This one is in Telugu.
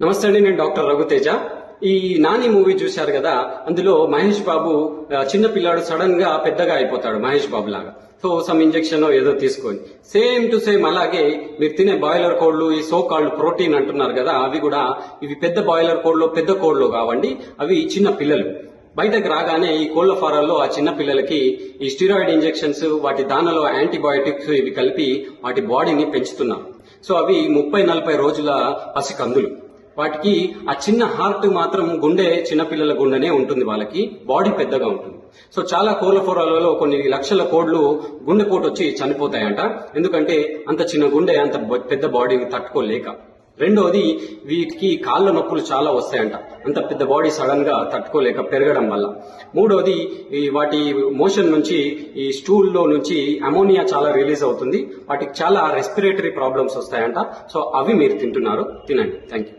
నమస్తే అండి, నేను డాక్టర్ రఘుతేజ. ఈ నాని మూవీ చూశారు కదా, అందులో మహేష్ బాబు చిన్న పిల్లాడు సడన్ గా పెద్దగా అయిపోతాడు మహేష్ బాబు లాగా. సో సమ్ ఇంజెక్షన్ ఏదో తీసుకొని సేమ్ టు సేమ్ అలాగే మీరు తినే బాయిలర్ కోళ్లు, ఈ సో కాల్డ్ ప్రోటీన్ అంటున్నారు కదా, అవి కూడా ఇవి పెద్ద బాయిలర్ కోళ్లు పెద్ద కోళ్లు కావండి, అవి చిన్న పిల్లలు. బయటకు రాగానే ఈ కోళ్ల ఫారాల్లో ఆ చిన్న పిల్లలకి ఈ స్టిరాయిడ్ ఇంజెక్షన్స్, వాటి దానిలో యాంటీబయాటిక్స్ ఇవి కలిపి వాటి బాడీని పెంచుతున్నారు. సో అవి 30-40 రోజుల పసికందులు. వాటికి ఆ చిన్న హార్ట్ మాత్రం గుండె చిన్నపిల్లల గుండెనే ఉంటుంది, వాళ్ళకి బాడీ పెద్దగా ఉంటుంది. సో చాలా కోళ్ల ఫోరాలలో కొన్ని లక్షల కోళ్లు గుండెపోటు వచ్చి చనిపోతాయంట, ఎందుకంటే అంత చిన్న గుండె అంత పెద్ద బాడీని తట్టుకోలేక. రెండోది, వీటికి కాళ్ళ నొప్పులు చాలా వస్తాయంట, అంత పెద్ద బాడీ సడన్ గా తట్టుకోలేక పెరగడం వల్ల. మూడోది, వాటి మోషన్ నుంచి ఈ స్టూల్లో నుంచి అమోనియా చాలా రిలీజ్ అవుతుంది, వాటికి చాలా రెస్పిరేటరీ ప్రాబ్లమ్స్ వస్తాయంట. సో అవి మీరు తింటున్నారు, తినండి. Thank you.